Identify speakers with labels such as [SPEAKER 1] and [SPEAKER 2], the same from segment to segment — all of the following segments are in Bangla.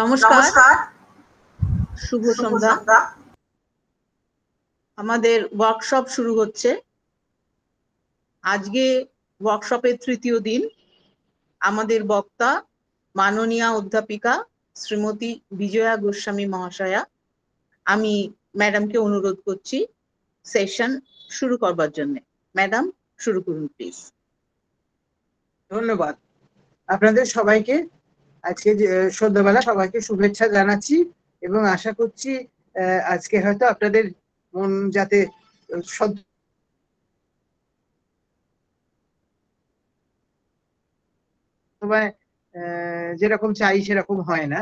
[SPEAKER 1] নমস্কার, শুভ সন্ধ্যা। আমাদের ওয়ার্কশপ শুরু হচ্ছে। আজকে ওয়ার্কশপের তৃতীয় দিন। আমাদের বক্তা মাননীয়া অধ্যাপিকা শ্রীমতী বিজয়া গোস্বামী মহাশয়া। আমি ম্যাডামকে অনুরোধ করছি সেশন শুরু করবার জন্য। ম্যাডাম, শুরু করুন প্লিজ।
[SPEAKER 2] ধন্যবাদ আপনাদের সবাইকে। আজকে সন্ধ্যাবেলা সবাইকে শুভেচ্ছা জানাচ্ছি এবং আশা করছি আজকে হয়তো আপনাদের মন যাতে যেরকম চাই সেরকম হয় না।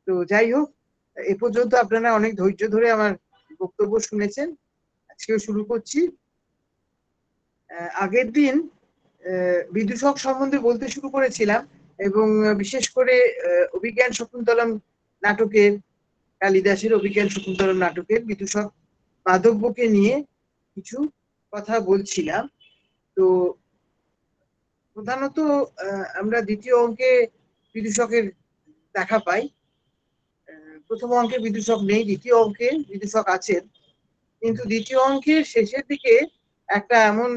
[SPEAKER 2] তো যাই হোক, এ পর্যন্ত আপনারা অনেক ধৈর্য ধরে আমার বক্তব্য শুনেছেন। আজকেও শুরু করছি। আগের দিন বিদূষক সম্বন্ধে বলতে শুরু করেছিলাম এবং বিশেষ করে অভিজ্ঞান শকুন্তলম নাটকের, কালিদাসের অভিজ্ঞান শকুন্তলম নাটকের বিদূষক মাধব্যকে নিয়ে কিছু কথা বলছিলাম। তো প্রধানত আমরা দ্বিতীয় অঙ্কে বিদূষকের দেখা পাই। প্রথম অঙ্কে বিদূষক নেই, দ্বিতীয় অঙ্কে বিদূষক আছেন। কিন্তু দ্বিতীয় অঙ্কের শেষের দিকে একটা এমন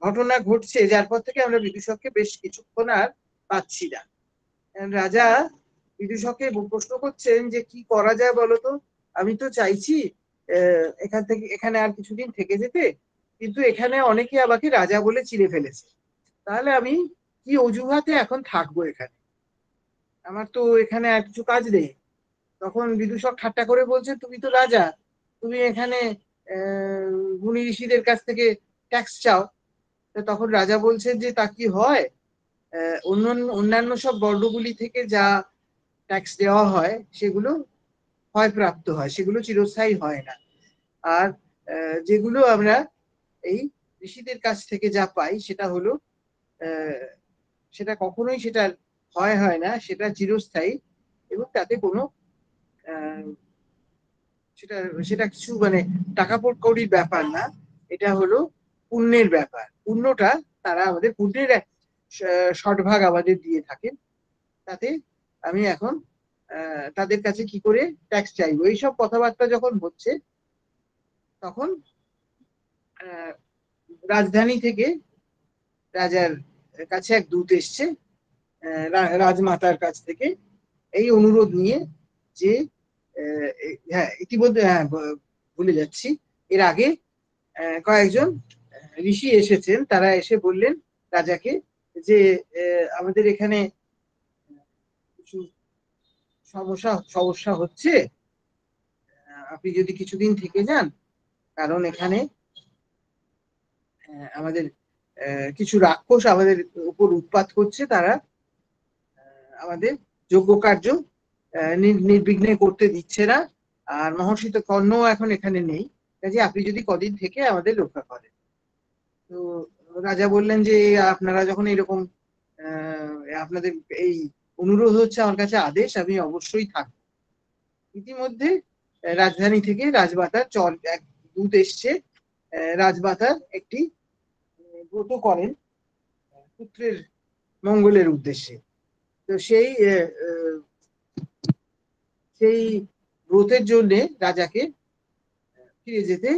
[SPEAKER 2] ঘটনা ঘটছে যার পর থেকে আমরা বিদূষককে বেশ কিছুক্ষণ আর পাচ্ছি না। রাজা বিদূষককে প্রশ্ন করছেন যে কি করা যায় বলতো, আমি তো চাইছি এখান থেকে এখানে আর কিছুদিন থেকে যেতে, কিন্তু এখানে অনেকে আমাকে রাজা বলে চিনে ফেলেছে। তাহলে আমি কি অজুহাতে এখন থাকবো এখানে? আমার তো এখানে আর কিছু কাজ নেই। তখন বিদূষক ঠাট্টা করে বলছে, তুমি তো রাজা, তুমি এখানে মুনি ঋষিদের কাছ থেকে ট্যাক্স চাও। তখন রাজা বলছেন যে তা কি হয়? অন্যান্য সব বর্ণগুলি থেকে যা ট্যাক্স দেওয়া হয় সেগুলো ক্ষয়প্রাপ্ত হয়, সেগুলো চিরস্থায়ী হয় না। আর যেগুলো আমরা এই ঋষিদের কাছ থেকে যা পাই সেটা হলো সেটা কখনোই সেটা হয় না, সেটা চিরস্থায়ী এবং তাতে কোনো সেটা কিছু মানে টাকা কড়ির ব্যাপার না, এটা হলো পুণ্যের ব্যাপার। পুণ্যটা তারা আমাদের পুণ্যের শতভাগ আমাদের দিয়ে থাকেন। তাতে আমি এখন তাদের কাছে কি করে ট্যাক্স চাইবো, এইসব কথাবার্তা যখন হচ্ছে তখন রাজধানী থেকে রাজার কাছে এক দূত এসছে রাজমাতার কাছ থেকে এই অনুরোধ নিয়ে যে হ্যাঁ ইতিমধ্যে ভুলে যাচ্ছি, এর আগে কয়েকজন ঋষি এসেছেন। তারা এসে বললেন রাজাকে যে আমাদের এখানে কিছু সমস্যা হচ্ছে, আপনি যদি কিছুদিন থেকে যান, কারণ এখানে আমাদের কিছু রাক্ষস আমাদের উপর উৎপাত করছে, তারা আমাদের যজ্ঞ কার্য নির্বিঘ্নে করতে দিচ্ছে না। আর মহর্ষি তো কর্ণ এখন এখানে নেই, কাজে আপনি যদি কদিন থেকে আমাদের রক্ষা করেন। তো রাজা বললেন যে আপনারা যখন এরকম আপনাদের এই অনুরোধ হচ্ছে আমার কাছে আদেশ, আমি অবশ্যই থাকবো। ইতিমধ্যে রাজধানী থেকে রাজমাতার এক দূত এসছে। রাজমাতার একটি ব্রত করেন পুত্রের মঙ্গলের উদ্দেশ্যে। তো সেই ব্রতের জন্য রাজাকে ফিরে যেতে,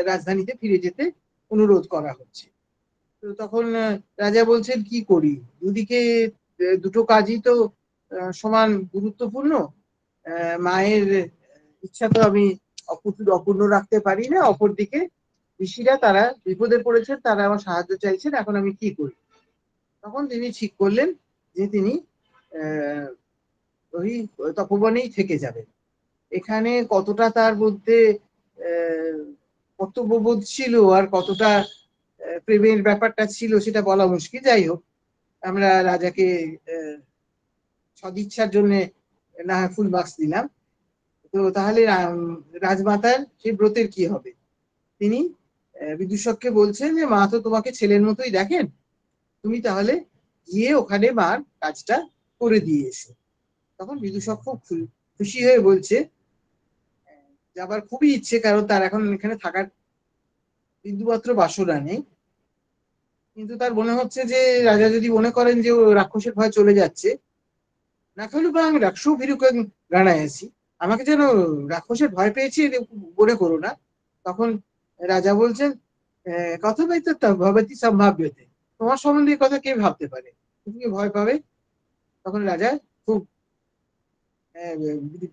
[SPEAKER 2] রাজধানীতে ফিরে যেতে অনুরোধ করা হচ্ছে। তো তখন রাজা বলছেন কি করি, দুদিকে দুটো কাজই তো সমান গুরুত্বপূর্ণ। মায়ের ইচ্ছা তো আমি অপূর্ণ রাখতে পারি না, অপরদিকে ঋষিরা তারা বিপদে পড়েছেন, তারা আমার সাহায্য চাইছেন, এখন আমি কি করি? তখন তিনি ঠিক করলেন যে তিনি ওই তপবনেই থেকে যাবেন। এখানে কতটা তার মধ্যে কর্তব্যবোধ ছিল আর কতটা প্রেমের ব্যাপারটা ছিল সেটা বলা মুশকিল। যাই হোক, আমরা রাজাকে সদিচ্ছার জন্য না ফুল মার্কস দিলাম। তো তাহলে রাজমাতার সেই ব্রতের কি হবে? তিনি বিদূষককে বলছেন যে মা তো তোমাকে ছেলের মতোই দেখেন, তুমি তাহলে গিয়ে ওখানে মার কাজটা করে দিয়ে এসো। তখন বিদূষক খুব খুশি হয়ে বলছে যাবার খুবই ইচ্ছে, কারণ তার এখন এখানে থাকার বিন্দুমাত্র বাসনা নেই। কিন্তু তার মনে হচ্ছে যে রাজা যদি মনে করেন যে ও রাক্ষসের ভয় চলে যাচ্ছে, না খেলু বা আমি রাক্ষস ভীরুকে গানায় আছি, আমাকে যেন রাক্ষসের ভয় পেয়েছি মনে করো না। তখন রাজা বলছেন, কথা বলতে ভবতী সম্ভাব্যতে, তোমার সম্বন্ধে এই কথা কে ভাবতে পারে, তুমি কি ভয় পাবে? তখন রাজা খুব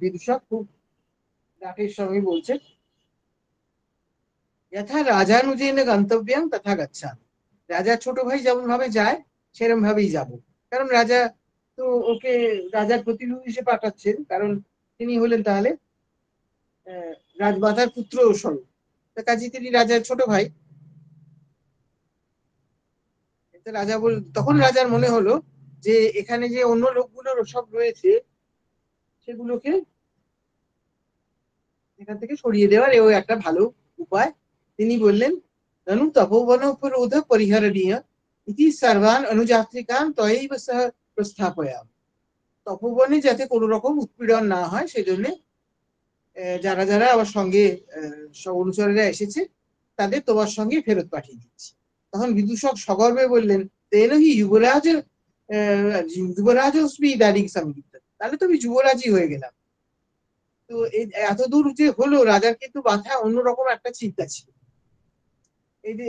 [SPEAKER 2] বিদূষক খুব রাগের সঙ্গে বলছেন, যথা রাজানুজেন গন্তব্যং তথা গচ্ছামি। রাজার ছোট ভাই যেমন ভাবে যায় সেরকম ভাবেই যাব। কারণ রাজা তো ওকে রাজার প্রতিনিধি হিসেবে পাঠাচ্ছেন, কারণ তিনি হলেন তাহলে রাজমাতার পুত্র স্বরূপ, কাজী তিনি রাজার ছোট ভাই। তখন রাজার মনে হলো যে এখানে যে অন্য লোকগুলো সব রয়েছে সেগুলোকে এখান থেকে সরিয়ে দেওয়ার এও একটা ভালো উপায়। তিনি বললেন, ননু তপোবন পুরোধ পরিহরণীয় ইতি সর্বান অনুযাত্রিকান তয়ৈব সহ প্রস্থাপয়াম। তপোবনে যাতে কোনো রকম উৎপীড়ন না হয় সেজন্য যারা যারা আমার সঙ্গে সব অনুচরেরা এসেছে তাদের তোমার সঙ্গে ফেরত পাঠিয়ে দিচ্ছি। তখন বিদূষক সগর্বে বললেন, তেনহি যুবরাজ যুবরাজ ইদানিং সঙ্গীত, তাহলে তো আমি যুবরাজই হয়ে গেলাম। তো এত দূর যে হলো, রাজার কিন্তু মাথায় অন্যরকম একটা চিন্তা ছিল। এই যে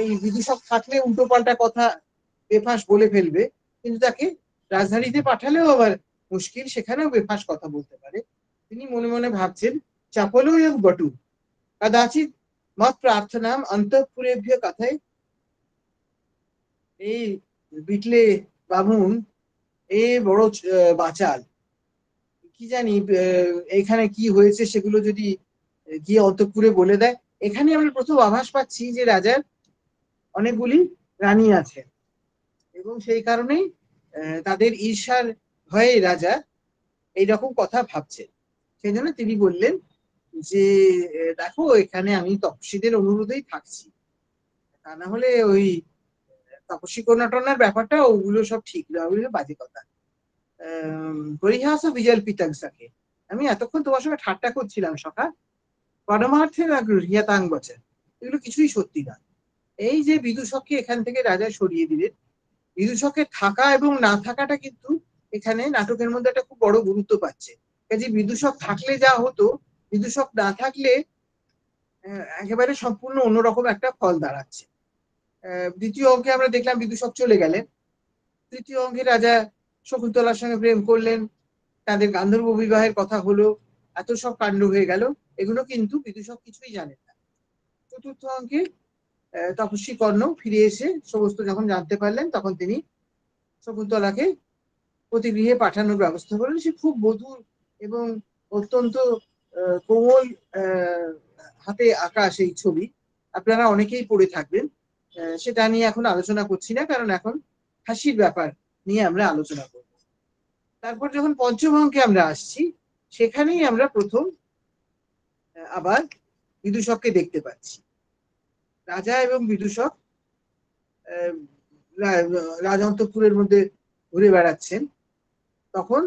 [SPEAKER 2] এই বিদূষক থাকলে উল্টো পাল্টা কথা বেফাঁস বলে ফেলবে, কিন্তু তাকে রাজধানীতে পাঠালেও আবার মুশকিল, সেখানেও বেফাঁস কথা বলতে পারে। তিনি মনে মনে ভাবছেন, চাপলো বটু কদাচিৎ মত প্রার্থনাম অন্তঃপুরেভ্য কথায়। এই বিটলে বামুন এ বড় বাচাল, কি জানি এখানে কি হয়েছে সেগুলো যদি গিয়ে অন্তঃপুরে বলে দেয়। এখানে আমরা প্রথম আভাস পাচ্ছি যে রাজার অনেকগুলি রানী আছে এবং সেই কারণেই তাদের ঈর্ষার ভয়ে রাজা এইরকম কথা ভাবছে। সেই জন্য তিনি বললেন যে দেখো এখানে আমি তপস্বীদের অনুরোধেই থাকছি, তা না হলে ওই তপস্বী কন্যাটনার ব্যাপারটা ওগুলো সব ঠিক না, ওগুলো বাজে কথা। পরিহাস বিজল পিতাংসাকে, আমি এতক্ষণ তোমার সঙ্গে ঠাট্টা করছিলাম সখা, পরমার্থে না গৃহ্যাতাং বচন, এগুলো কিছুই সত্যি না। এই যে বিদূষককে এখান থেকে রাজা সরিয়ে দিলেন, বিদূষকের থাকা এবং না থাকাটা কিন্তু এখানে নাটকের মধ্যে একটা খুব বড় গুরুত্ব পাচ্ছে। কাজে বিদূষক থাকলে যা হতো, বিদূষক না থাকলে একেবারে সম্পূর্ণ অন্যরকম একটা ফল দাঁড়াচ্ছে। দ্বিতীয় অঙ্কে আমরা দেখলাম বিদূষক চলে গেলেন। তৃতীয় অঙ্কে রাজা শকুন্তলার সঙ্গে প্রেম করলেন, তাদের গান্ধর্ব বিবাহের কথা হলো, এত সব কাণ্ড হয়ে গেল, এগুলো কিন্তু বিদূষক কিছুই জানেন না। চতুর্থ অঙ্কে তপস্বী কর্ণ ফিরে এসে সমস্ত যখন জানতে পারলেন, তখন তিনি শকুন্তলাকে প্রতিগৃহে পাঠানোর ব্যবস্থা করলেন। সে খুব মধুর এবং অত্যন্ত কোমল হাতে আঁকা সেই ছবি, আপনারা অনেকেই পড়ে থাকবেন। সেটা নিয়ে এখন আলোচনা করছি না, কারণ এখন হাসির ব্যাপার নিয়ে আমরা আলোচনা করব। তারপর যখন পঞ্চম অঙ্কে আমরা আসছি, সেখানেই আমরা প্রথম আবার বিদূষককে দেখতে পাচ্ছি। রাজা এবং বিদূষক রাজন্তপুরের মধ্যে ঘুরে বেড়াচ্ছেন। তখন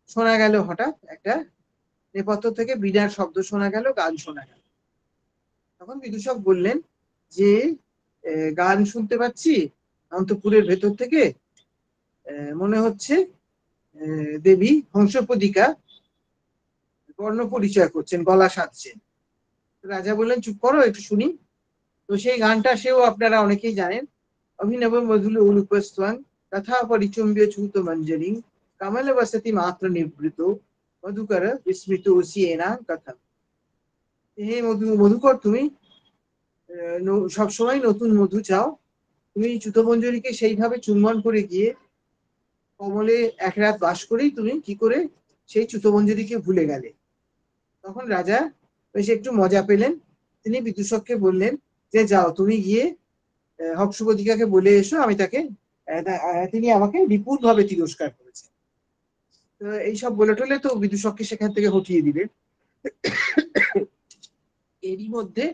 [SPEAKER 2] শোনা গেল হঠাৎ একটা নেপথ্য থেকে বীণার শব্দ শোনা গেল, গান শোনা গেল। তখন বিদূষক বললেন যে গান শুনতে পাচ্ছি অন্তপুরের ভেতর থেকে, মনে হচ্ছে দেবী হংসপদিকা বর্ণ পরিচয় করছেন, গলা সাধছেন। রাজা বললেন, চুপ করো, একটু শুনি। তো সেই গানটা সেও আপনারা অনেকেই জানেন, অভিনব মধুল অনুপস্থান তথা পরিচুম্ব্য ছুত মঞ্জরি কমল বসতি মাত্র নিবৃত মধুকর বিস্মৃত সিয়েনা কথা। হে মধুকর, তুমি সবসময় নতুন মধু চাও, তুমি চুতমঞ্জরীকে সেইভাবে চুম্বন করে গিয়ে কমলে এক রাত বাস করেই তুমি কি করে সেই চুতমঞ্জরীকে ভুলে গেলে। তখন রাজা বেশ একটু মজা পেলেন। তিনি বিদূষককে বললেন যে যাও, তুমি গিয়ে হংসপদিকাকে বলে এসো আমি তাকে তিনি আমাকে বিপুল ভাবে তিরস্কার করেছেন। তো এইসব বলে টলে তো বিদূষককে সেখান থেকে হটিয়ে দিলে। এরই মধ্যে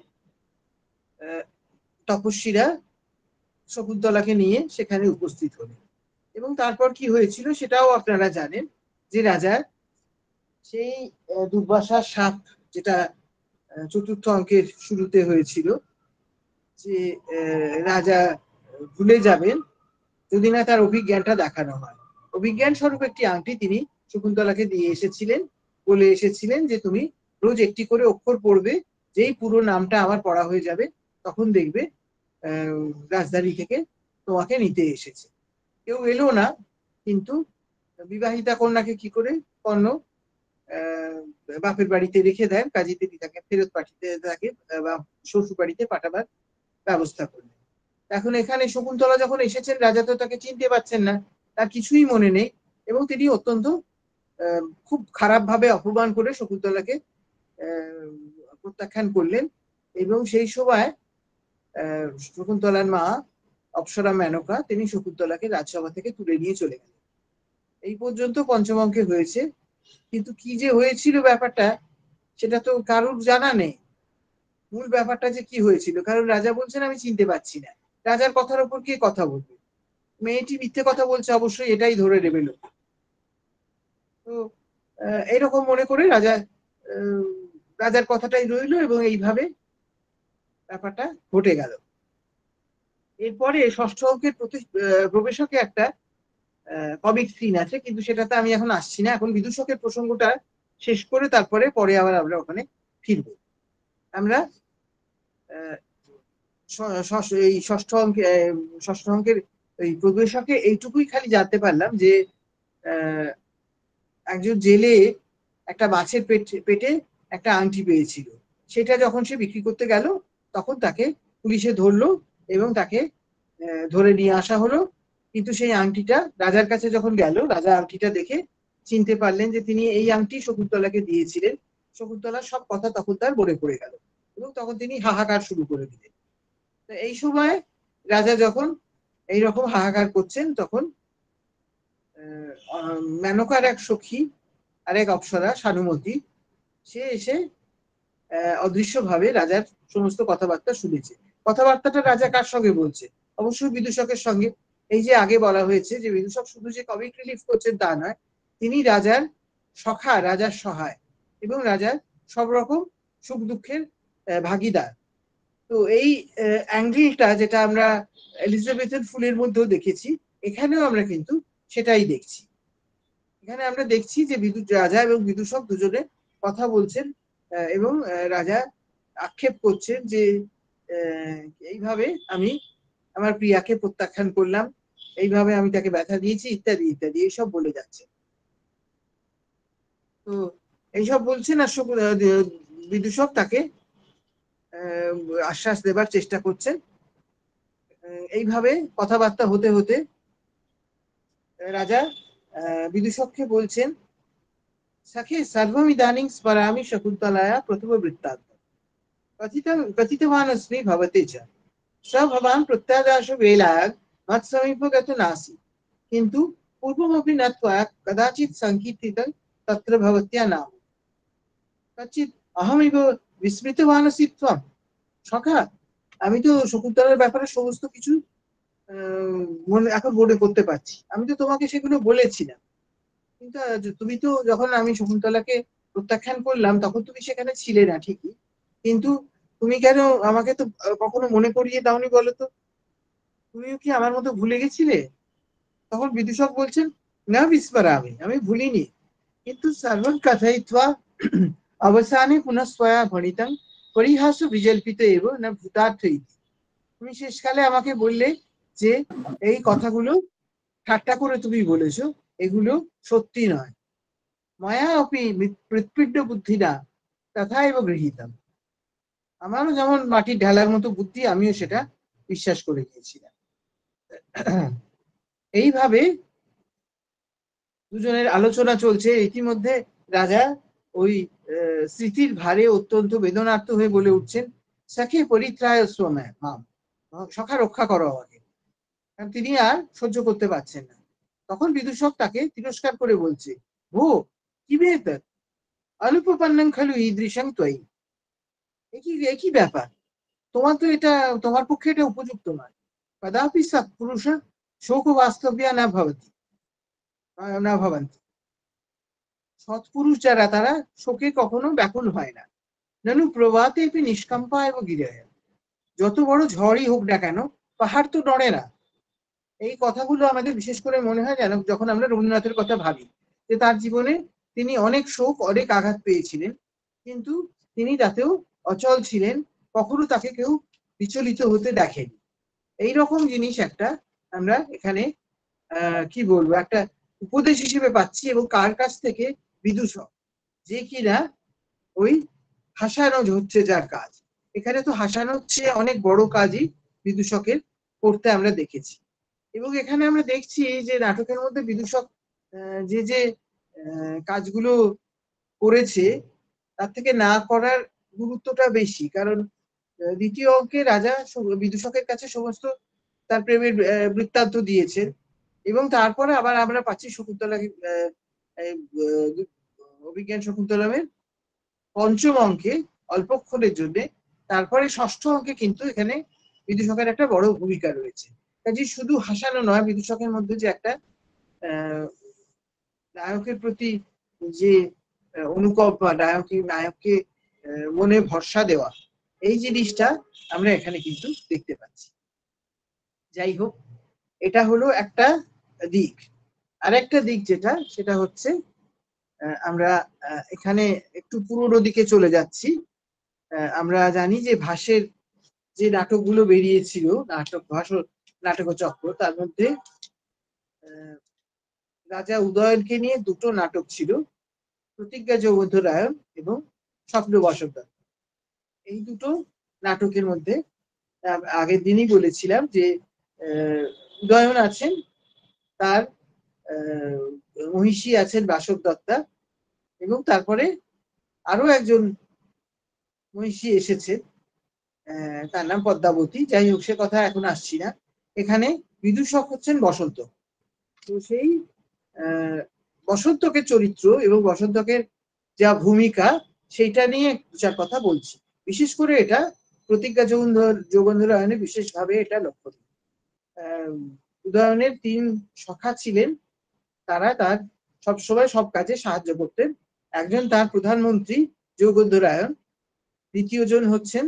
[SPEAKER 2] তপস্বীরা শকুন্তলাকে নিয়ে সেখানে উপস্থিত হলেন এবং তারপর কি হয়েছিল সেটাও আপনারা জানেন, যে রাজা সেই দুর্বাসার সাপ, যেটা চতুর্থ অঙ্কের শুরুতে হয়েছিল, যে রাজা ভুলে যাবেন যদি না তার অভিজ্ঞানটা দেখানো হয়। অভিজ্ঞান স্বরূপ একটি আংটি তিনি শকুন্তলাকে দিয়ে এসেছিলেন, বলে এসেছিলেন যে তুমি রোজ একটি করে অক্ষর পড়বে, যেই পুরো নামটা আমার পড়া হয়ে যাবে তখন দেখবে রাজধানী থেকে তোমাকে নিতে এসেছে। কেউ এলো না, কিন্তু বিবাহিতা কন্যাকে কি করে কর্ণ বাপের বাড়িতে রেখে দেন, কাজী তিনি তাকে ফেরত পাঠিয়ে তাকে বা শ্বশুর বাড়িতে পাঠাবার ব্যবস্থা করলেন। এখন এখানে শকুন্তলা যখন এসেছেন, রাজা তো তাকে চিনতে পারছেন না, তার কিছুই মনে নেই, এবং তিনি অত্যন্ত খুব খারাপ ভাবে অপমান করে শকুন্তলাকে প্রত্যাখ্যান করলেন। এবং সেই সময় শকুন্তলার মা অপ্সরা মেনকা তিনি শকুন্তলাকে রাজসভা থেকে তুলে নিয়ে চলে গেলেন। এই পর্যন্ত পঞ্চম অঙ্কে হয়েছে, কিন্তু কি যে হয়েছিল ব্যাপারটা সেটা তো কারুর জানা নেই। মূল ব্যাপারটা যে কি হয়েছিল, কারণ রাজা বলছেন আমি চিনতে পারছি না, রাজার কথার উপর কে কথা বলবে? মেয়েটি মিথ্যে কথা বলছে, অবশ্যই এটাই ধরে নেবে লোক। তো এরকম মনে করে রাজার কথাটাই রইল, এবং এইভাবে ব্যাপারটা ঘটে গেল। এরপরে ষষ্ঠ অঙ্কের প্রবেশকে একটা কমিক সিন আছে, কিন্তু সেটাতে আমি এখন আসছি না। এখন বিদূষকের প্রসঙ্গটা শেষ করে তারপরে আবার আমরা ওখানে ফিরব। আমরা এই ষষ্ঠ অঙ্কের এই প্রবেশকে এইটুকুই খালি জানতে পারলাম যে একজন জেলে একটা মাছের পেটে একটা আংটি পেয়েছিল, সেটা যখন সে বিক্রি করতে গেল তখন তাকে পুলিশে ধরলো এবং তাকে ধরে নিয়ে আসা হলো। কিন্তু সেই আংটিটা রাজার কাছে যখন গেল, রাজা আংটিটা দেখে চিনতে পারলেন যে তিনি এই আংটি শকুন্তলাকে দিয়েছিলেন। শকুন্তলার সব কথা তখন তার মনে পড়ে গেল, এবং তখন তিনি হাহাকার শুরু করে দিলেন। তো এই সময় রাজা যখন এইরকম হাহাকার করছেন, তখন মেনকার এক সখী আর এক অপ্সরা সানুমতি, সে এসে অদৃশ্যভাবে রাজার সমস্ত কথাবার্তা শুনেছে। কথাবার্তাটা রাজা কার সঙ্গে বলছে? অবশ্যই বিদূষকের সঙ্গে। এই যে আগে বলা হয়েছে যে বিদূষক শুধু যে কমিক রিলিফ করছেন তা নয়, তিনি রাজার সখা, রাজার সহায়, এবং রাজার সব রকম সুখ দুঃখের ভাগিদার। তো এই অ্যাঙ্গেলটা যেটা আমরা এলিজাবেথের ফুলের মধ্যেও দেখেছি, এখানেও আমরা কিন্তু সেটাই দেখছি। এখানে আমরা দেখছি যে রাজা এবং বিদূষক দুজনে কথা বলছেন, এবং রাজা আক্ষেপ করছেন যে এইভাবে আমি আমার প্রিয়াকে প্রত্যাখ্যান করলাম, এইভাবে আমি তাকে ব্যথা দিয়েছি, ইত্যাদি ইত্যাদি এইসব বলে যাচ্ছে। তো এইসব বলছেন, আর বিদূষক তাকে আশ্বাস দেবার চেষ্টা করছেন। এইভাবে কথাবার্তা হতে হতে রাজা বিদূষককে বলছেন, सखे सर्वमिदानीं स्मरामि शकुन्तलाया प्रथमवृत्तान्तम् कथितवानस्मि भवते च स भवान् प्रत्यादाशु वेलायां मत्समीपगतो नासि किन्तु पूर्वमपि न त्वया कदाचित् सङ्कीर्तितं तत्र भवत्या नाम कच्चित् अहमिव विस्मृतवानसि त्वं। সখা, আমি তো শকুন্তলার ব্যাপারে সমস্ত কিছু এখন মনে করতে পারছি। আমি তো তোমাকে সেগুলো বলেছিলাম, কিন্তু তুমি তো যখন আমি শকুন্তলাকে প্রত্যাখ্যান করলাম তখন তুমি সেখানে ছিলে না ঠিকই, কিন্তু তুমি কেন আমাকে তো কখনো মনে করিয়ে দাওনি বলো তো? তুমিও কি আমার মতো ভুলে গেছিলে? তখন বিদূষক বলছেন, না বিস্মরা, আমি ভুলিনি, কিন্তু সর্বং কথয়িত্বা অবসানে পুনঃস্বয়া ভণিতং পরিহাস বিজল্পিত এব না ভূতার্থ ইতি। তুমি শেষকালে আমাকে বললে যে এই কথাগুলো ঠাট্টা করে তুমি বলেছো, এগুলো সত্যি নয়। মায়া অপি হৃৎপিণ্ড বুদ্ধিনা তথা এব গৃহীতম। আমারও যেমন মাটির ঢালার মতো বুদ্ধি, আমিও সেটা বিশ্বাস করে গিয়েছিলাম। এইভাবে দুজনের আলোচনা চলছে। ইতিমধ্যে রাজা ওই স্মৃতির ভারে অত্যন্ত বেদনার্ত হয়ে বলে উঠছেন, সখে পরিত্রায় শ্রমে মাম, সখা রক্ষা করো আমাকে। কারণ তিনি আর সহ্য করতে পারছেন না। তখন বিদূষক তাকে তিরস্কার করে বলছে, ভো কি বেতন অনুপপন্নং খালু ঈদৃশং ত্বয়ি। একই ব্যাপার, তোমার পক্ষে এটা উপযুক্ত নয়। কদাপি সৎপুরুষ শোক বাস্তব্যা না ভবন্তি। সৎপুরুষ যারা, তারা শোকে কখনো ব্যাকুল হয় না। নানু প্রভাতে নিষ্কম্পা এবং গিরয়, যত বড় ঝড়ই হোক না কেন পাহাড় তো নড়ে না। এই কথাগুলো আমাদের বিশেষ করে মনে হয় যেন যখন আমরা রবীন্দ্রনাথের কথা ভাবি, যে তার জীবনে তিনি অনেক শোক, অনেক আঘাত পেয়েছিলেন, কিন্তু তিনি তাতেও অচল ছিলেন, কখনো তাকে কেউ বিচলিত হতে দেখেনি। এইরকম জিনিস একটা আমরা এখানে কি বলবো, একটা উপদেশ হিসেবে পাচ্ছি। এবং কার কাছ থেকে? বিদূষক, যে কিনা ওই হাসানো হচ্ছে যার কাজ। এখানে তো হাসানোর চেয়ে অনেক বড় কাজই বিদূষকের করতে আমরা দেখেছি। এবং এখানে আমরা দেখছি যে নাটকের মধ্যে বিদূষক যে যে কাজগুলো করেছে তার থেকে না করার গুরুত্বটা বেশি। কারণ দ্বিতীয় অঙ্কে রাজা বিদূষকের কাছে সমস্ত তার প্রেমের বৃত্তান্ত দিয়েছেন, এবং তারপরে আবার আমরা পাচ্ছি শকুন্তলা, অভিজ্ঞান শকুন্তলামের পঞ্চম অঙ্কে অল্পক্ষণের জন্য। তারপরে ষষ্ঠ অঙ্কে কিন্তু এখানে বিদূষকের একটা বড় ভূমিকা রয়েছে। কাজে শুধু হাসানো নয়, বিদূষকের মধ্যে যে একটা নায়কের প্রতি যে অনুকম্প বা নায়ককে মনে ভরসা দেওয়া, এই জিনিসটা আমরা এখানে কিন্তু দেখতে পাচ্ছি। যাই হোক, এটা হলো একটা দিক। আরেকটা দিক যেটা, সেটা হচ্ছে আমরা এখানে একটু পুরোনো দিকে চলে যাচ্ছি। আমরা জানি যে ভাসের যে নাটকগুলো বেরিয়েছিল, নাটক চক্র, তার মধ্যে রাজা উদয়নকে নিয়ে দুটো নাটক ছিল, প্রতিজ্ঞা যৌবন্ধরায়ণ এবং স্বপ্নবসন্ত। এই দুটো নাটকের মধ্যে আগের দিনই বলেছিলাম যে উদয়ন আছেন, তার মহিষী আছেন বাসব দত্তা, এবং তারপরে আরো একজন মহিষী এসেছেন, তার নাম পদ্মাবতী। যাই হোক, সে কথা এখন আসছি না। এখানে বিদূষক হচ্ছেন বসন্ত। তো সেই বসন্তকের চরিত্র এবং বসন্তকের যা ভূমিকা, সেইটা নিয়ে চার কথা বলছি। বিশেষ করে এটা প্রতিজ্ঞা যৌবন্ধরায়ণে বিশেষভাবে এটা লক্ষণীয়। উদয়নের 3 সখা ছিলেন, তারা তার সবসময় সব কাজে সাহায্য করতেন। একজন তার প্রধানমন্ত্রী যৌবন্ধরায়ণ, দ্বিতীয় জন হচ্ছেন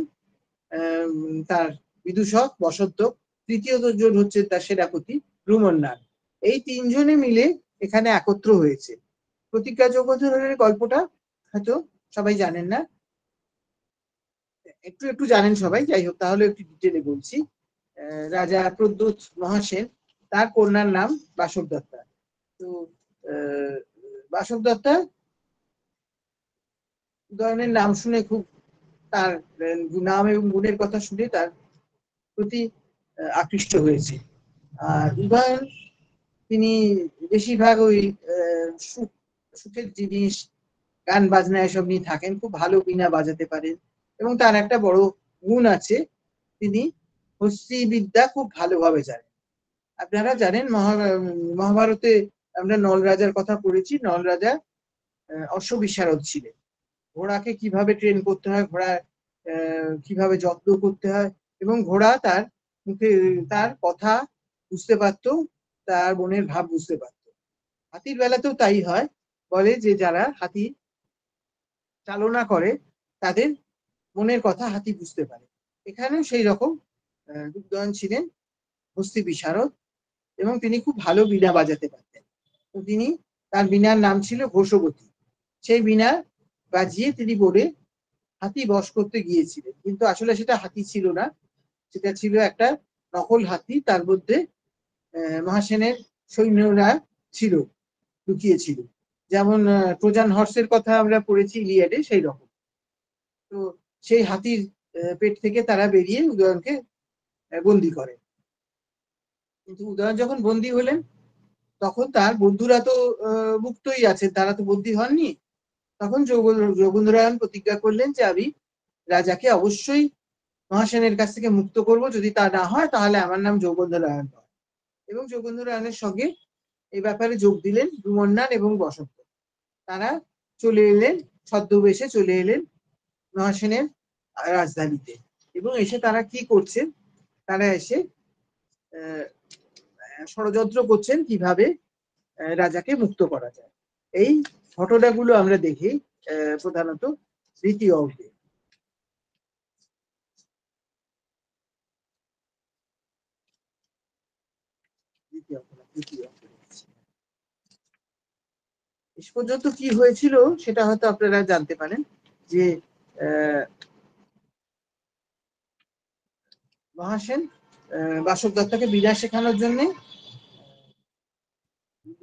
[SPEAKER 2] তার বিদূষক বসন্তক, তৃতীয় জন হচ্ছে তার সেনাপতি রুমন্নান। এই 3 জনে মিলে এখানে একত্র হয়েছে। প্রতিজ্ঞা যৌবন্ধরায়ণের গল্পটা হয়তো সবাই জানেন না, একটু একটু জানেন সবাই। যাই হোক, তাহলে একটু ডিটেলে বলছি। রাজা প্রদ্যোৎ মহাসেন, তার কন্যার নাম বাসব দত্তা। তো বাসব দত্তা উদয়নের নাম শুনে খুব, তার নাম এবং গুণের কথা শুনে তার প্রতি আকৃষ্ট হয়েছে। আর উদয়ন, তিনি বেশিরভাগ ওই সুখের জিনিস, গান বাজনা এসব নিয়ে থাকেন, খুব ভালো বীণা বাজাতে পারেন। এবং তার একটা বড় গুণ আছে, তিনি হস্তিবিদ্যা খুব ভালোভাবে জানেন। আপনারা জানেন মহাভারতে আমরা নল রাজার কথা পড়েছি। নল রাজা অশ্ববিশারদ ছিলেন। ঘোড়াকে কিভাবে ট্রেন করতে হয়, ঘোড়া কিভাবে যত্ন করতে হয়, এবং ঘোড়া তার মুখে তার কথা বুঝতে পারতো, তার মনের ভাব বুঝতে পারতো। হাতির বেলাতেও তাই হয়। বলে যে যারা হাতি চালনা করে তাদের মনের কথা হাতি বুঝতে পারে। এখানেও সেই রকম উদয়ন ছিলেন হস্তি বিশারদ, এবং তিনি খুব ভালো বীণা বাজাতে পারতেন। তো তিনি, তার বীণার নাম ছিল ঘোষবতী। সেই বীণা বাজিয়ে তিনি বোর্ডে হাতি বশ করতে গিয়েছিলেন, কিন্তু আসলে সেটা হাতি ছিল না, সেটা ছিল একটা নকল হাতি। তার মধ্যে মহাসেনের সৈন্যরা ছিল, লুকিয়েছিল। যেমন ট্রোজান হর্সের কথা আমরা পড়েছি ইলিয়াডে, সেই রকম। তো সেই হাতির পেট থেকে তারা বেরিয়ে উদয়নকে বন্দি করে। কিন্তু উদয়ন যখন বন্দি হলেন, তখন তার বন্ধুরা তো মুক্তই আছেন, তারা তো বন্দি হননি। তখন যৌবন্ধরায়ণ প্রতিজ্ঞা করলেন যে আমি রাজাকে অবশ্যই মহাসেনের কাছ থেকে মুক্ত করব, যদি তা না হয় তাহলে আমার নাম যৌবন্ধরায়ণ নয়। এবং যৌবন্ধরায়ণের সঙ্গে এই ব্যাপারে যোগ দিলেন রুমন্নান এবং বসন্ত। তারা চলে এলেন, ছদ্মবেশে চলে এলেন মহাসেনের রাজধানীতে। এবং এসে তারা কি করছেন, তারা এসে ষড়যন্ত্র করছেন কিভাবে রাজাকে মুক্ত করা যায়। এই ঘটনাগুলো আমরা দেখি প্রধানত দ্বিতীয় অঙ্কে। দ্বিতীয় অঙ্ক দেখছি। শেষ পর্যন্ত কি হয়েছিল সেটা হয়তো আপনারা জানতে পারেন যে মহাসেন বাসব দত্তকে বিদ্যা শেখানোর জন্য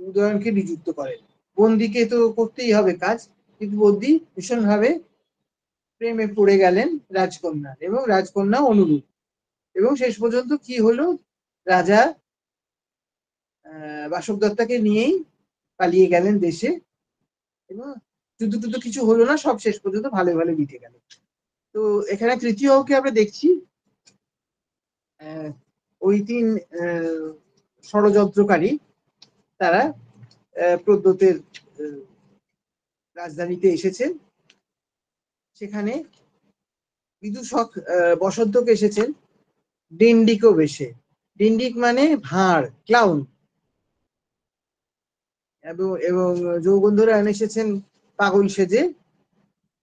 [SPEAKER 2] উদয়নকে নিযুক্ত করেন। বন্দিকে তো করতেই হবে কাজ, কিন্তু বন্দি ভীষণভাবে প্রেমে পড়ে গেলেন রাজকন্যার, এবং রাজকন্যা অনুরূপ। এবং শেষ পর্যন্ত কি হলো, রাজা বাসব দত্তাকে নিয়েই পালিয়ে গেলেন দেশে, এবং যুদ্ধ টুদ্ধ কিছু হলো না, সব শেষ পর্যন্ত ভালো ভালো মিটে গেল। তো এখানে তৃতীয় অঙ্কে আমরা দেখছি ওই তিন ষড়যন্ত্রকারী তারা প্রদ্যোতের রাজধানীতে এসেছেন। সেখানে বিদূষক বসন্তকে এসেছেন ডিন্ডিকও বেশে। ডিন্ডিক মানে ভাঁড়, ক্লাউন। এবং যৌবন্ধুরায়ণ এসেছেন পাগল সেজে,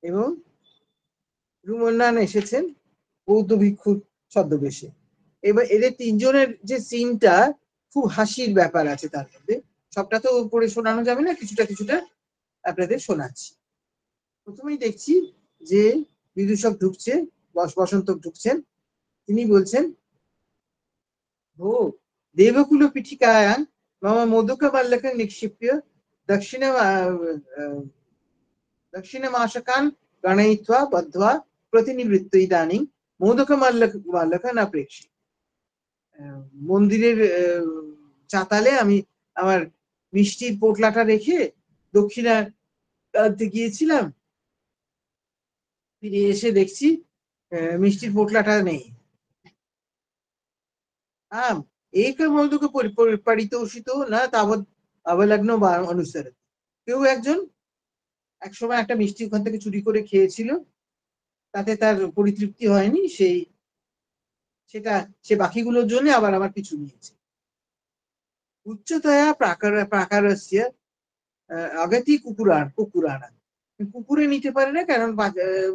[SPEAKER 2] এবং রুমন্নান এসেছেন বৌদ্ধ ভিক্ষুর ছদ্মবেশে। এবার এদের তিনজনের যে সিনটা, খুব হাসির ব্যাপার আছে তার মধ্যে। সবটা তো পড়ে শোনানো যাবে না, কিছুটা কিছুটা আপনাদের শোনাচ্ছি। প্রথমেই দেখছি যে বিদূষক ঢুকছে, বসন্ত ঢুকছেন। তিনি বলছেন, ভো দেবকুল পিঠিকায়াং মম মোদক বাল্যকে নিক্ষিপ্য দক্ষিণ দক্ষিণমাশকান গণয়িত্বা বদ্ধা প্রতিনিবৃত্ত ইদানিং মোদক বাল্যক না প্রেক্ষী। মন্দিরের চাতালে আমি আমার মিষ্টির পোটলাটা রেখে দক্ষিণা গিয়েছিলাম, ফিরে এসে দেখছি মিষ্টির পোটলাটা নেই। এক মোদক পরিতোষিত না তাবৎ অবলগ্ন বা অনুসারে। কেউ একজন একসময় একটা মিষ্টি ওখান থেকে চুরি করে খেয়েছিল, তাতে তার পরিতৃপ্তি হয়নি, সেটা সে বাকিগুলোর জন্য আবার আমার পিছু নিয়েছে। উচ্চতয়া প্রাকারস্য আগতি কুকুরানা। কুকুরে নিতে পারে না, কারণ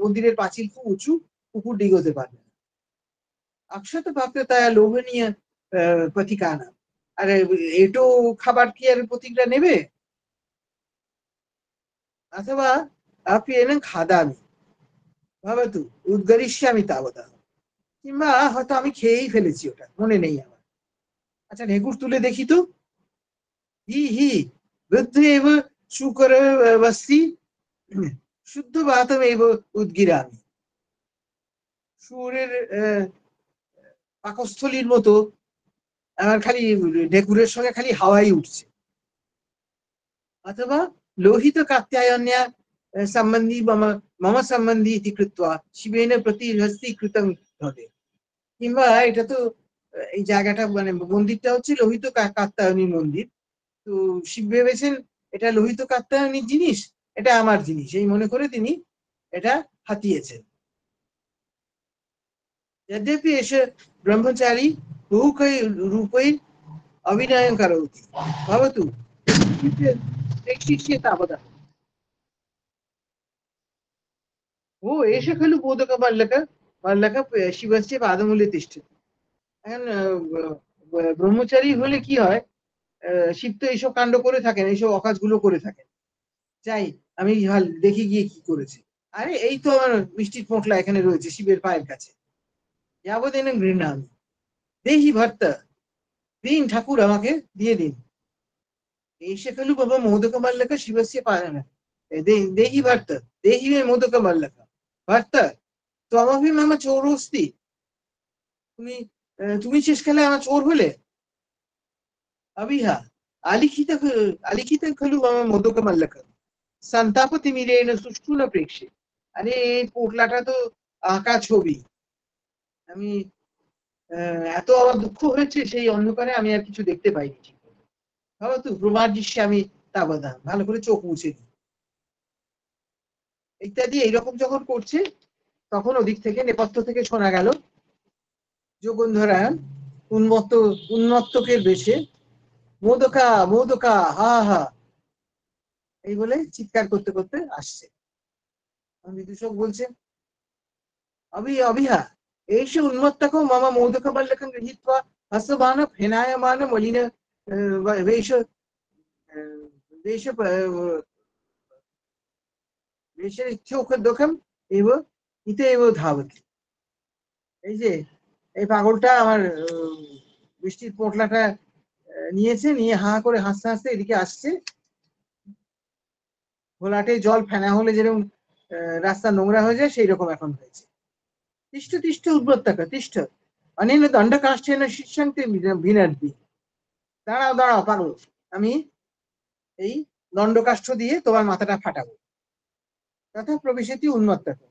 [SPEAKER 2] মন্দিরের পাঁচিল খুব উঁচু, কুকুর ডিগোতে পারবে না। অক্ষত প্রাপ্যতায়া লোভনীয় প্রতিকানা। আরে এটো খাবার কি আর প্রতিজ্ঞা নেবে? অথবা আপনি এলেন খাদামি ভাবতু উদ্গরিষ্যামি তাবতা। কিংবা হয়তো আমি খেয়েই ফেলেছি, ওটা মনে নেই আমার। আচ্ছা ঢেকুর তুলে দেখি তো। হি হি বৃদ্ধ এব শুকর বস্তি শুদ্ধ বাতম এব উদ্গিরামি। শুয়োরের পাকস্থলীর মতো আমার খালি ঢেকুরের সঙ্গে খালি হাওয়াই উঠছে। অথবা লোহিত কাত্যায়ন্যা সম্বন্ধী মম সম্বন্ধী ইতি কৃত্বা শিবেন প্রতিহস্তীকৃতং ঘটে। কিংবা এটা তো এই জায়গাটা মানে মন্দিরটা হচ্ছে লোহিত কাত্যায়নী মন্দির, তো শিব ভেবেছেন এটা লোহিত কাত্যায়নীর জিনিস, এটা আমার জিনিস, এই মনে করে তিনি এটা হাতিয়েছেন। यद्यपि एष ब्रह्मचारी बहुकै रूपै अभिनयं करोति भवतु प्रेक्षिष्ये तावता। ও এসে खलु मोदक বাল্যক শিবस्य পাদমূলে তিষ্ঠতি। এখন ব্রহ্মচারী হলে কি হয়, শিব তো এইসব কাণ্ড করে থাকেন, এইসব অকাজগুলো করে থাকেন। যাই আমি দেখি গিয়ে কি করেছে। আরে এই তো আমার মিষ্টির পোঁটলা এখানে রয়েছে শিবের পায়ের কাছে। যাবতীয় ঘৃণা আমি দেহি ভর্তা, দিন ঠাকুর আমাকে দিয়ে দিন। এসে খেলু বাবা মোদক মাল্লাকা শিবস্য পায় না। দেহি ভর্তা, দেহি মে মোদক মাল্লাকা ভর্তা তো আমাকে আমার চোরস্তি। তুমি তুমি শেষকালে আমার চোর হলে। अभिहा আলিখিত खलु मम मोदक मल्लक संताप तिमिरेण सुष्ठु न प्रेक्षे। আরে এই পোটলাটা তো আঁকা ছবি, আমি এত আমার দুঃখ হয়েছে সেই অন্ধকারে আমি আর কিছু দেখতে পাইনি। ভাবো তো প্রমার দৃশ্যে আমি তাবদা ভালো করে চোখ মুছে দিই ইত্যাদি। এইরকম যখন করছে তখন ওদিক থেকে নেপথ্য থেকে শোনা গেল যোগন্ধরায়ণ উন্মত্তকের বেশে মোদকা মোদকা হা হা এই বলে চিৎকার করতে করতে আসছে। বিদূষক বলছেন, অভিহা এইসে উন্মত্তকো মম মোদক বাল্যকং গৃহীত্বা হস্তবান ফেনায়মান মলিন वेशरित्योखम एव इते एव धावति। এই যে এই পাগলটা আমার বৃষ্টির পোটলাটা নিয়েছে, নিয়ে হাঁ করে হাসতে হাসতে এদিকে আসছে। ঘোলাটে জল ফেনা হলে যেরকম রাস্তা নোংরা হয়ে যায় সেই রকম এখন হয়েছে। তিষ্ঠ তিষ্ঠ উদ্বত্তাকা তিষ্ঠ অনেন দণ্ডকাষ্ঠেন শীর্ষান্তে ভিনার্দি। দাঁড়াও দাঁড়াও পাগল, আমি এই দণ্ডকাষ্ঠ দিয়ে তোমার মাথাটা ফাটাবো। তথা প্রবেশিতি উন্মত্তকা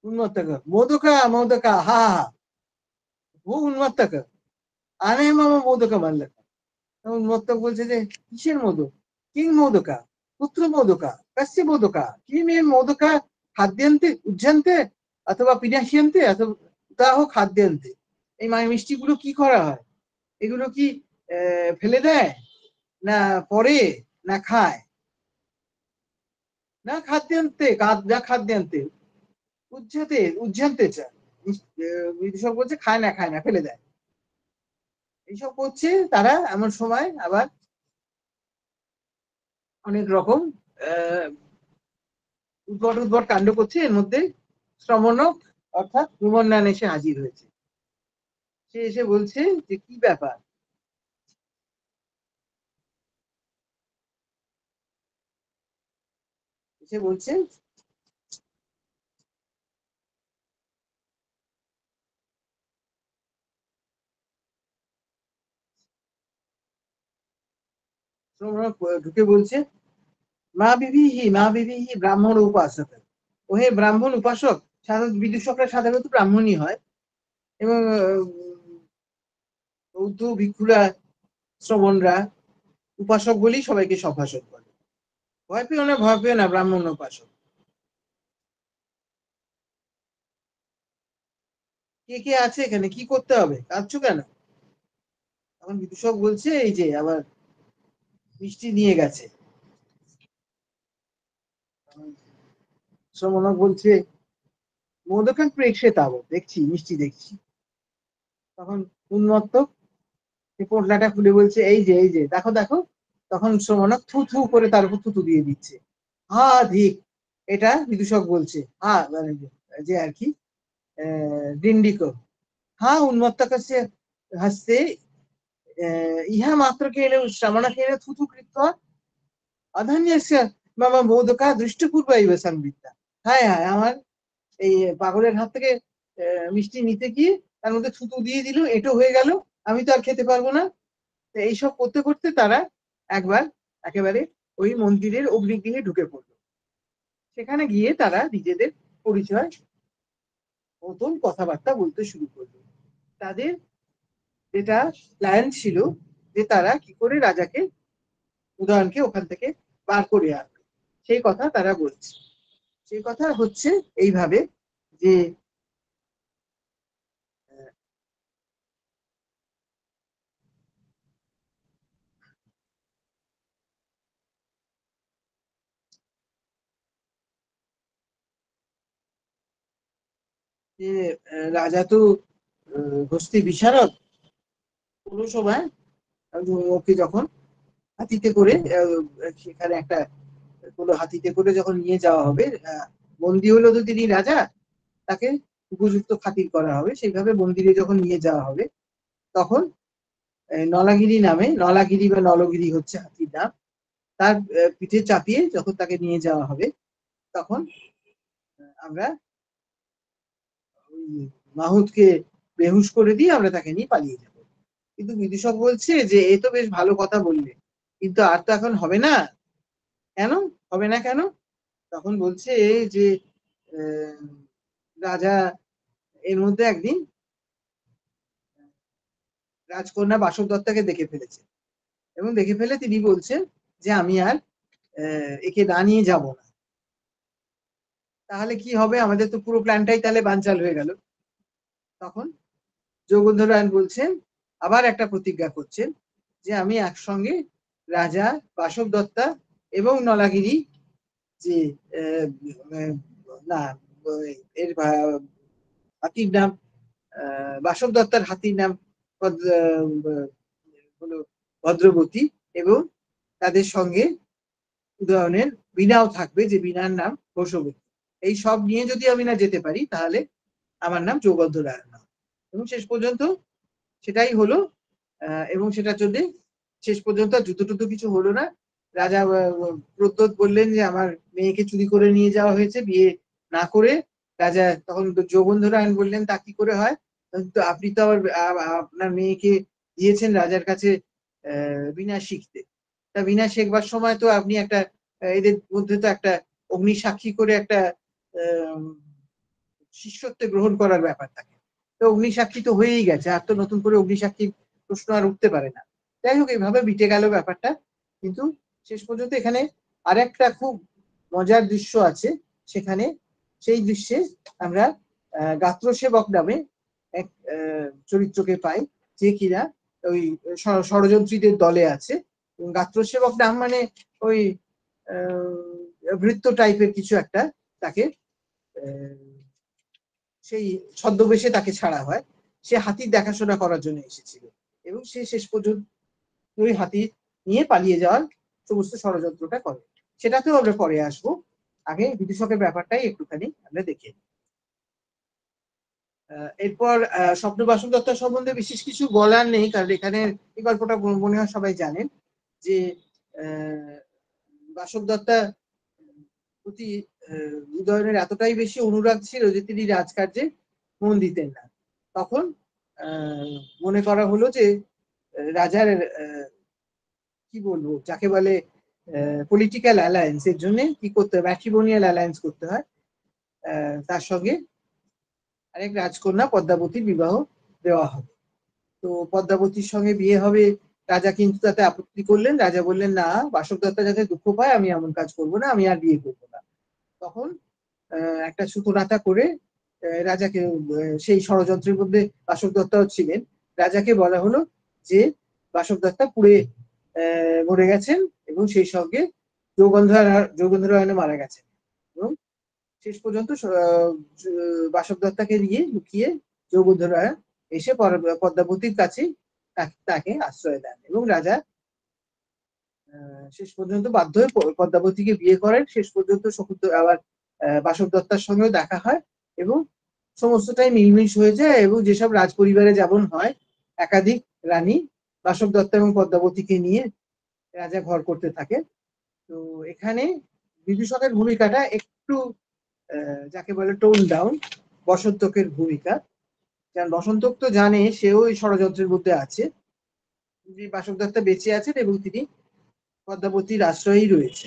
[SPEAKER 2] উন্মত্তকা মোদকা মোদকা হা হা ও উন্মত্তকা আনে মামা মোদকা মাল্লাকা। উন্মত্তক বলছে যে কিসের মোদক, কিং মোদকা পুত্র মোদকা কাস্য মোদকা কিমের মোদকা খাদ্যান্তে উজ্জান্তে অথবা পিনাশিয়ান্তে অথবা তাহ খাদ্যান্তে। এই মিষ্টিগুলো কি করা হয়? এগুলো কি ফেলে দেয়, না পরে, না খায়? না খাদ্যান্তে, না খাদ্যান্তে উজ্জাতে উজ্জান্তে চা সব বলছে খায় না, খায় না, ফেলে দেয়। এইসব করছে তারা। এমন সময় আবার অনেক রকম উদ্ভট উদ্ভট কাণ্ড করছে। এর মধ্যে শ্রমণক অর্থাৎ ভ্রমণান এসে হাজির হয়েছে। সে এসে বলছে যে কি ব্যাপার, এসে বলছে শ্রমণক ঢুকে বলছে মা বিবিহি ব্রাহ্মণ উপাসক। ও হে ব্রাহ্মণ উপাসক। সাধারণত বিদূষকরা সাধারণত ব্রাহ্মণই হয়, এবং বৌদ্ধ ভিক্ষুরা শ্রমণরা উপাসক বলেই সবাইকে সম্ভাষণ করে। ভয় পেও না, ভয় পেও না, ব্রাহ্মণ উপাসক। কে কে আছে এখানে, কি করতে হবে, কাঁদছো কেন? তখন বিদূষক বলছে এই যে আবার মিষ্টি নিয়ে গেছে। শ্রমণক বলছে মোদকান প্রেক্ষে তাব, দেখছি মিষ্টি দেখছি। তখন উন্মত্তক পোটলাটা খুলে বলছে এই যে এই যে দেখো দেখো। তখন শ্রমণক থু থু করে তার উপর থুতু দিয়ে দিচ্ছে। হা ধিক, এটা বিদূষক বলছে। হা মানে যে আর কি ডিন্ডিক। হা উন্মত্তকস্য হস্তে ইহা মাত্র কেন শ্রমণকেন থুতু কৃত্বা অধন্যস্য মম মোদকা দৃষ্টপূর্ব ইব সংবৃত্তা। হায় হায়, আমার এই পাগলের হাত থেকে মিষ্টি নিতে গিয়ে তার মধ্যে থুতু দিয়ে দিল, এটো হয়ে গেল, আমি তো আর খেতে পারবো না। এইসব করতে করতে তারা একবার একেবারে ওই মন্দিরের অগ্নিগৃহে ঢুকে পড়লো। সেখানে গিয়ে তারা নিজেদের পরিচয় নতুন কথাবার্তা বলতে শুরু করলো। তাদের যেটা প্ল্যান ছিল যে তারা কি করে রাজাকে উদয়নকে ওখান থেকে বার করে আনবে, সেই কথা তারা বলছে। সেই কথা হচ্ছে এইভাবে যে যে রাজা তো হস্তি বিশারদ। কোনো সময় ওকে যখন হাতিতে করে সেখানে একটা কোনো হাতিতে করে যখন নিয়ে যাওয়া হবে, বন্দী হলো তো তিনি রাজা, তাকে উপযুক্ত খাতির করা হবে। সেইভাবে মন্দিরে যখন নিয়ে যাওয়া হবে তখন নলাগিরি নামে, নলাগিরি বা নলগিরি হচ্ছে হাতির নাম, তার পিঠে চাপিয়ে যখন তাকে নিয়ে যাওয়া হবে তখন আমরা মাহুতকে বেহুশ করে দিয়ে আমরা তাকে নিয়ে পালিয়ে যাব। কিন্তু বিদূষক বলছে যে এ তো বেশ ভালো কথা বললে, কিন্তু আর তো এখন হবে না। কেন হবে না কেন? তখন বলছে যে রাজা এর মধ্যে একদিন রাজকন্যা বাসব দত্তাকে দেখে ফেলেছে, এবং দেখে ফেলে তিনি বলছেন যে আমি আর একে না নিয়ে যাব না। তাহলে কি হবে, আমাদের তো পুরো প্ল্যানটাই তাহলে বানচাল হয়ে গেল। তখন যোগেন্দ্রনারায়ণ বলছেন, আবার একটা প্রতিজ্ঞা করছেন যে আমি একসঙ্গে রাজা, বাসব দত্তা এবং নলাগিরি যে না এর হাতির নাম বাসব দত্তার হাতির নাম হলো ভদ্রবতী, এবং তাদের সঙ্গে উদয়নের বীণাও থাকবে, যে বীণার নাম ঘোষবতী। এই সব নিয়ে যদি আমি না যেতে পারি তাহলে আমার নাম যৌগন্ধ রায় নাম। এবং শেষ পর্যন্ত সেটাই হলো। এবং সেটা যদি শেষ পর্যন্ত যুদ্ধ টুদ্ধ কিছু হলো না। রাজা প্রদ্যোৎ বললেন যে আমার মেয়েকে চুরি করে নিয়ে যাওয়া হয়েছে, বিয়ে না করে। রাজা তখন যৌগন্ধরায়ণ বললেন তা কি করে হয়, তো আপনি তো আবার আপনার মেয়েকে দিয়েছেন রাজার কাছে বীণা শিখতে। তা বীণা শেখবার সময় তো আপনি একটা এদের মধ্যে তো একটা অগ্নি সাক্ষী করে একটা শিষ্যত্বে গ্রহণ করার ব্যাপার থাকে। তো অগ্নি সাক্ষী তো হয়েই গেছে, আর তো নতুন করে অগ্নি সাক্ষীর প্রশ্ন আর উঠতে পারে না। যাই হোক, এইভাবে মিটে গেল ব্যাপারটা। কিন্তু শেষ পর্যন্ত এখানে আরেকটা খুব মজার দৃশ্য আছে। সেখানে সেই দৃশ্যে আমরা গাত্রসেবক নামে এক চরিত্রকে পাই, যে কিনা ওই ষড়যন্ত্রীদের দলে আছে। গাত্রসেবক নাম মানে ওই ভৃত্য টাইপের কিছু একটা। তাকে সেই ছদ্মবেশে তাকে ছাড়া হয়। সে হাতির দেখাশোনা করার জন্য এসেছিল, এবং সে শেষ পর্যন্ত ওই হাতি নিয়ে পালিয়ে যাওয়ার সমস্ত ষড়যন্ত্রটা করে। সেটাতেও আমরা পরে আসবো। আগে বিদূষকের ব্যাপারটাই একটুখানি আমরা দেখে নিই। এরপর স্বপ্ন বাসন দত্ত সম্বন্ধে বিশেষ কিছু বলার নেই, কারণ এখানে এই গল্পটা মনে হয় সবাই জানেন যে বাসক দত্তা প্রতি উদয়নের এতটাই বেশি অনুরাগ ছিল যে তিনি রাজকার্যে মন দিতেন না। তখন মনে করা হলো যে রাজার কি বলবো, যাকে বলে পলিটিক্যাল অ্যালায়েন্স এর জন্য কি করতে হয়, ম্যাট্রিমোনিয়াল অ্যালায়েন্স করতে হয়। তার সঙ্গে আরেক রাজকন্যা পদ্মাবতীর বিবাহ দেওয়া হবে। তো পদ্মাবতীর সঙ্গে বিয়ে হবে। রাজা কিন্তু তাতে আপত্তি করলেন। রাজা বললেন না, বাসক দত্তা যাতে দুঃখ পায় আমি এমন কাজ করবো না, আমি আর বিয়ে করবো না। তখন একটা সুতোনাতা করে রাজাকে, সেই ষড়যন্ত্রের মধ্যে বাসক দত্তাও ছিলেন, রাজাকে বলা হলো যে বাসক দত্তা পুড়ে মরে গেছেন, এবং সেই সঙ্গে যৌগন্ধরায়ণ মারা গেছেন। এবং শেষ পর্যন্ত বাসক দত্তাকে নিয়ে লুকিয়ে যৌগন্ধরায়ণ এসে পদ্মাবতীর কাছে তাকে আশ্রয় দেন, এবং রাজা শেষ পর্যন্ত বাধ্য হয়ে পদ্মাবতীকে বিয়ে করেন। শেষ পর্যন্ত আবার বাসক দত্তার সঙ্গেও দেখা হয়, এবং সমস্তটাই মিলমিশ হয়ে যায়। এবং যেসব রাজ পরিবারে যেমন হয়, একাধিক রানী বাসক দত্তা এবং পদ্মাবতীকে নিয়ে রাজা ঘর করতে থাকে। তো এখানে বিদূষকের ভূমিকাটা একটু যাকে বলে টোন ডাউন বসন্তকের ভূমিকা। কারণ বসন্তক তো জানে সেও এই ষড়যন্ত্রের মধ্যে আছে, যে বাসক দত্তা বেঁচে আছেন এবং তিনি পদ্মাবতীর আশ্রয়েই রয়েছে।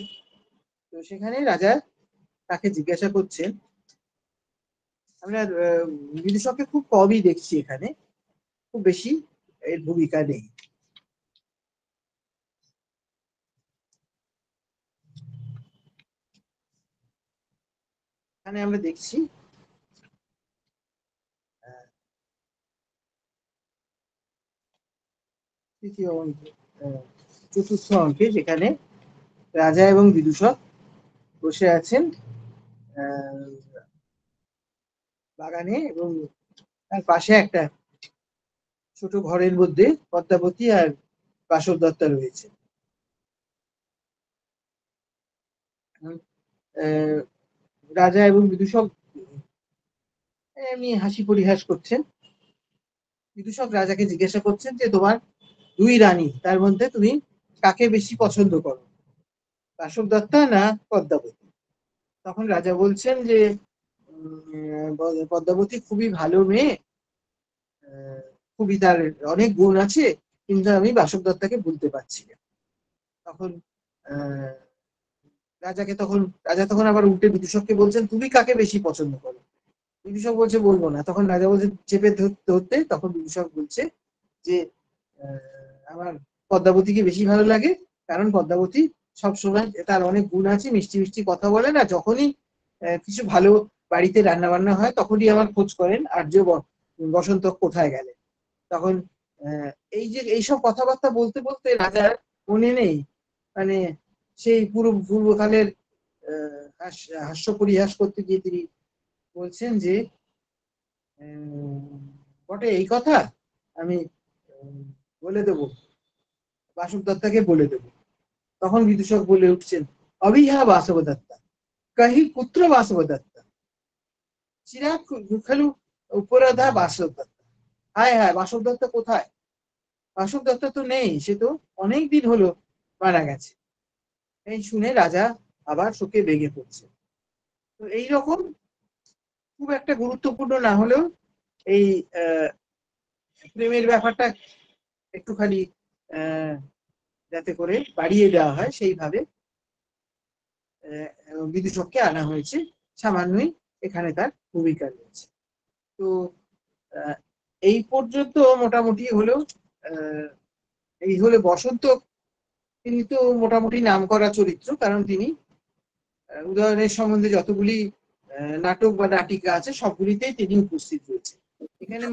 [SPEAKER 2] তো সেখানে রাজা তাকে জিজ্ঞাসা করছেন। আমরা বিদূষককে খুব কমই দেখছি এখানে, খুব বেশি এর ভূমিকা নেই। এখানে আমরা দেখছি তৃতীয় অঙ্কে, চতুর্থ অঙ্কে, যেখানে রাজা এবং বিদূষক বসে আছেন বাগানে, এবং তার পাশে একটা ছোট ঘরের মধ্যে পদ্মাবতী আর বাসক দত্তা রয়েছে। রাজা এবং বিদূষক এমনি হাসি পরিহাস করছেন। বিদূষক রাজাকে জিজ্ঞাসা করছেন যে তোমার দুই রানী, তার মধ্যে তুমি কাকে বেশি পছন্দ করো, বাসক দত্তা না পদ্মাবতী? তখন রাজা বলছেন যে পদ্মাবতী খুবই ভালো মেয়ে, খুবই তার অনেক গুণ আছে, কিন্তু আমি বাসক দত্তাকে ভুলতে পারছি না। তখন রাজা তখন আবার উল্টে বিদূষককে বলছেন তুমি কাকে বেশি পছন্দ করো? বিদূষক বলছে বলবো না। তখন রাজা বলছে চেপে ধরতে ধরতে, তখন বিদূষক বলছে যে আমার পদ্মাবতীকে বেশি ভালো লাগে, কারণ পদ্মাবতী সবসময়, তার অনেক গুণ আছে, মিষ্টি মিষ্টি কথা বলে না, যখনই কিছু ভালো বাড়িতে রান্না বান্না হয় তখনই আমার খোঁজ করেন আর্য বসন্ত কোথায় গেলে। তখন এই যে এইসব কথাবার্তা বলতে বলতে রাজার মনে নেই, মানে সেই পূর্বকালের হাস্য পরিহাস করতে গিয়ে তিনি বলছেন যে বটে এই কথা আমি বলে দেবো, বাসব দত্তাকে বলে দেব। তখন বিদূষক বলে উঠছেন, অবিহা বাসব দত্তা, কহি পুত্র বাসব দত্তা, চিরাগ খেলু উপরাধা বাসব দত্তা। হায় হায়, বাসব দত্তা কোথায়? বাসব দত্তা তো নেই, সে তো অনেক দিন হলো মারা গেছে। এই শুনে রাজা আবার শোকে ভেঙে পড়ছে। তো এইরকম খুব একটা গুরুত্বপূর্ণ না হলেও এই প্রেমের ব্যাপারটা একটুখানি যাতে করে বাড়িয়ে দেওয়া হয় সেইভাবে বিদূষককে আনা হয়েছে। সামান্যই এখানে তার ভূমিকা রয়েছে। তো এই পর্যন্ত মোটামুটি হলো এই হলো বসন্ত। তিনি তো মোটামুটি নাম করা চরিত্র, কারণ তিনি উদয়নের সম্বন্ধে যতগুলি নাটক বা নাটিকা আছে সবগুলিতেই তিনি উপস্থিত রয়েছে। এখানে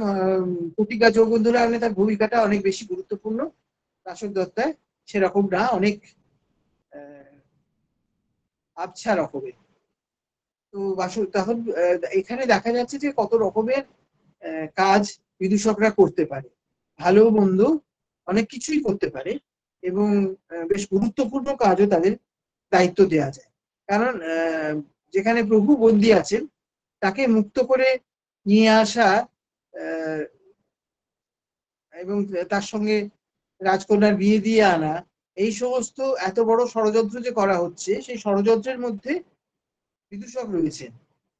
[SPEAKER 2] কটিকা চৌবন্ধুরায়ণে তার ভূমিকাটা অনেক বেশি গুরুত্বপূর্ণ, বাসব দত্তায় সেরকম না, অনেক আবছা রকমের। তো তখন এখানে দেখা যাচ্ছে যে কত রকমের কাজ বিদূষকরা করতে পারে, ভালো মন্দ অনেক কিছুই করতে পারে, এবং বেশ গুরুত্বপূর্ণ কাজও তাদের দায়িত্ব দেওয়া যায়। কারণ যেখানে প্রভু বন্দী আছেন তাকে মুক্ত করে নিয়ে আসা এবং তার সঙ্গে রাজকন্যার বিয়ে দিয়ে আনা, এই সমস্ত এত বড় ষড়যন্ত্র যে করা হচ্ছে, সেই ষড়যন্ত্রের মধ্যে বিদূষক রয়েছেন।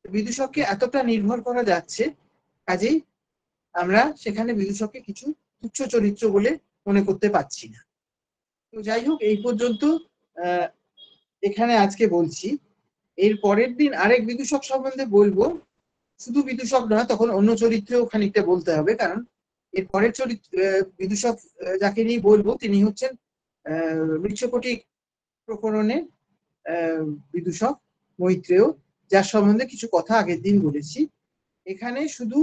[SPEAKER 2] বিদূষককে এতটা নির্ভর করা যাচ্ছে, কাজেই আমরা সেখানে বিদূষককে কিছু তুচ্ছ চরিত্র বলে মনে করতে পারছি না। তো যাই হোক, এই পর্যন্ত এখানে আজকে বলছি। এর পরের দিন আরেক বিদূষক সম্বন্ধে বলবো। শুধু বিদূষক নয়, তখন অন্য চরিত্রেও খানিকটা বলতে হবে, কারণ এর পরের চরিত্র বিদূষক যাকে নিয়ে বলবো তিনি হচ্ছেন মৃচ্ছকটিক প্রকরণে বিদূষক মৈত্রেয়, যার সম্বন্ধে কিছু কথা আগের দিন বলেছি। এখানে শুধু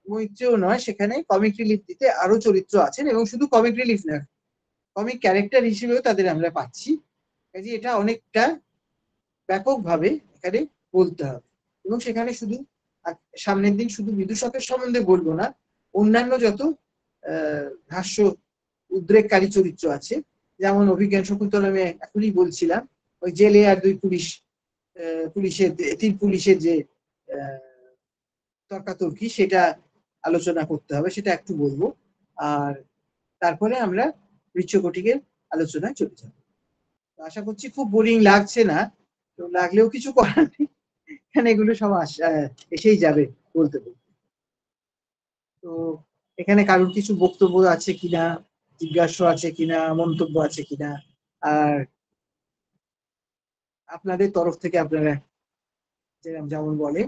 [SPEAKER 2] মৈত্রেয় নয়, সেখানে কমিক রিলিফ দিতে আরো চরিত্র আছেন, এবং শুধু কমিক রিলিফ না, কমিক ক্যারেক্টার হিসেবেও তাদের আমরা পাচ্ছি। কাজে এটা অনেকটা ব্যাপকভাবে এখানে বলতে হবে। এবং সেখানে শুধু সামনের দিন শুধু বিদূষকের সম্বন্ধে বলবো না, অন্যান্য যত হাস্য উদ্রেককারী চরিত্র আছে, যেমন অভিজ্ঞান শকুন্তলা আমি এখনই বলছিলাম, ওই জেলে আর দুই পুলিশের তিন পুলিশের যে তর্কাতর্কি, সেটা আলোচনা করতে হবে, সেটা একটু বলবো। আর তারপরে আমরা মৃচ্ছকটিকের আলোচনায় চলে যাব। আশা করছি খুব বোরিং লাগছে না, তো লাগলেও কিছু করার নেই, এখানে এগুলো সব এসেই যাবে বলতে বলতে। তো এখানে কারোর কিছু বক্তব্য আছে কিনা, জিজ্ঞাসা আছে কিনা, মন্তব্য আছে কিনা, আর আপনাদের তরফ থেকে আপনারা যেমন বলেন